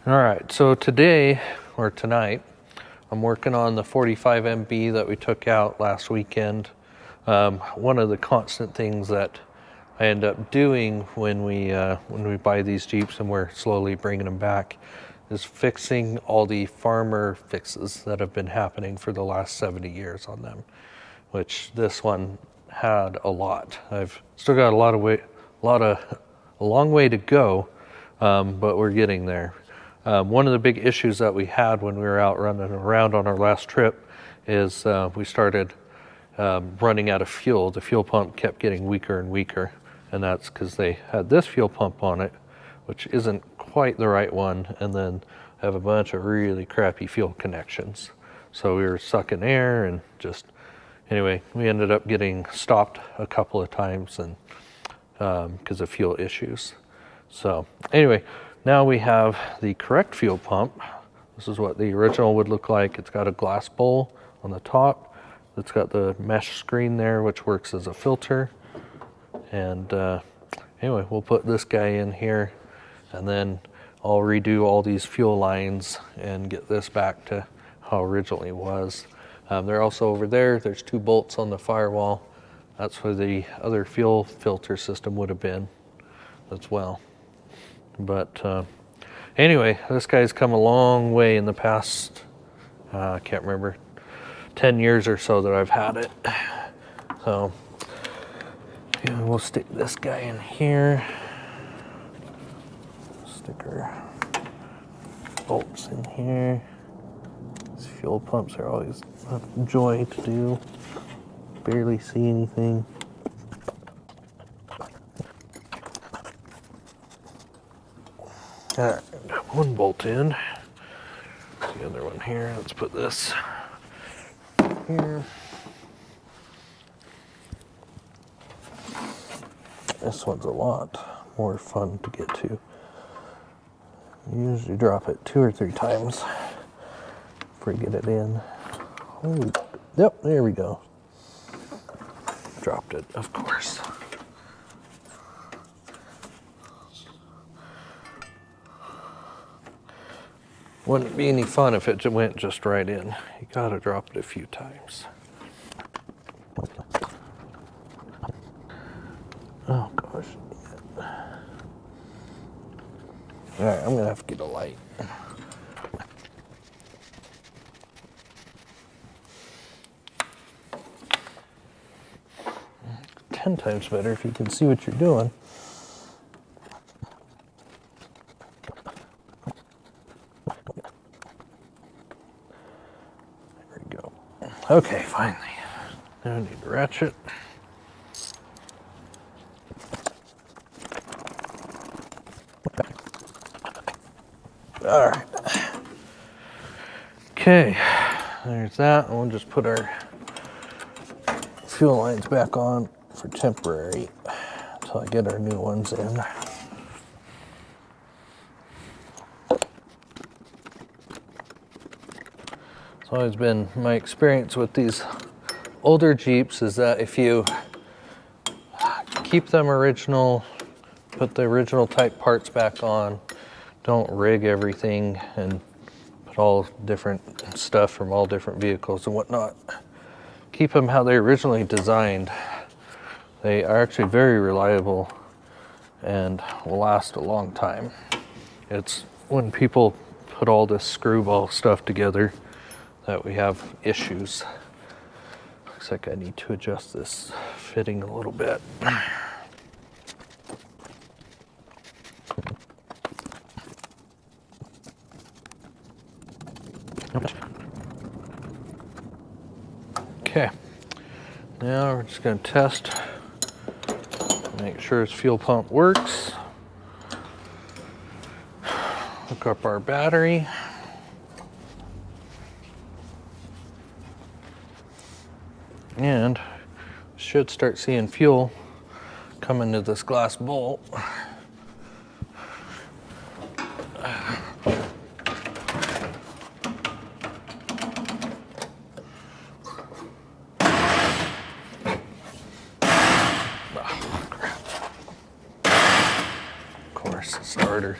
All right, so today, or tonight, I'm working on the 45 MB that we took out last weekend. One of the constant things that I end up doing when we buy these Jeeps and we're slowly bringing them back is fixing all the farmer fixes that have been happening for the last 70 years on them, which this one had a lot. I've still got a long way to go, but we're getting there. One of the big issues that we had when we were out running around on our last trip is we started running out of fuel. The fuel pump kept getting weaker and weaker, and that's because they had this fuel pump on it, which isn't quite the right one, and then have a bunch of really crappy fuel connections. So we were sucking air and just, anyway, we ended up getting stopped a couple of times and because of fuel issues. So anyway, now we have the correct fuel pump. This is what the original would look like. It's got a glass bowl on the top. It's got the mesh screen there, which works as a filter. And anyway, we'll put this guy in here, and then I'll redo all these fuel lines and get this back to how originally it was. They're also over there. There's 2 bolts on the firewall. That's where the other fuel filter system would have been as well. But anyway, this guy's come a long way in the past, I can't remember, 10 years or so that I've had it. So yeah, we'll stick this guy in here. Stick our bolts in here. These fuel pumps are always a joy to do. Barely see anything. All right, one bolt in. The other one here. Let's put this here. This one's a lot more fun to get to. You usually drop it 2 or 3 times before you get it in. Oh, yep, there we go. Dropped it, of course. Wouldn't be any fun if it went just right in. You gotta drop it a few times. Oh gosh. All right, I'm gonna have to get a light. 10 times better if you can see what you're doing. There we go. Okay, finally. Now I need to ratchet. All right. Okay, there's that. We'll just put our fuel lines back on for temporary until I get our new ones in. It's always been my experience with these older Jeeps is that if you keep them original, put the original type parts back on, don't rig everything and put all different stuff from all different vehicles and whatnot. Keep them how they originally designed. They are actually very reliable and will last a long time. It's when people put all this screwball stuff together that we have issues. Looks like I need to adjust this fitting a little bit. Okay, now we're just going to test, make sure this fuel pump works. Hook up our battery. And should start seeing fuel come into this glass bowl. Starter.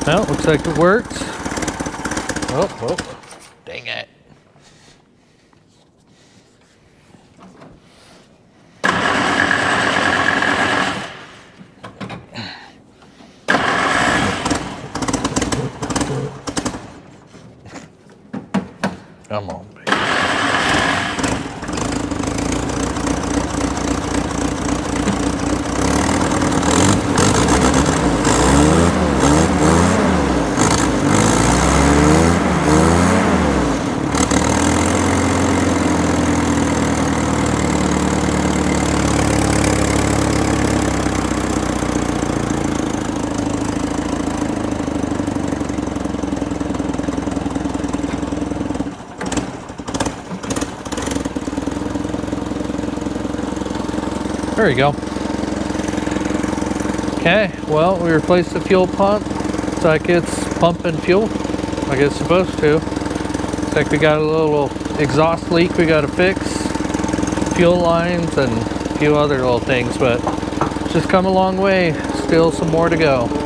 Well, looks like it works. Oh, dang it. Come on, baby. There you go. Okay, well, we replaced the fuel pump. Looks like it's pumping fuel like it's supposed to. Looks like we got a little exhaust leak we got to fix, fuel lines, and a few other little things, but it's just come a long way. Still some more to go.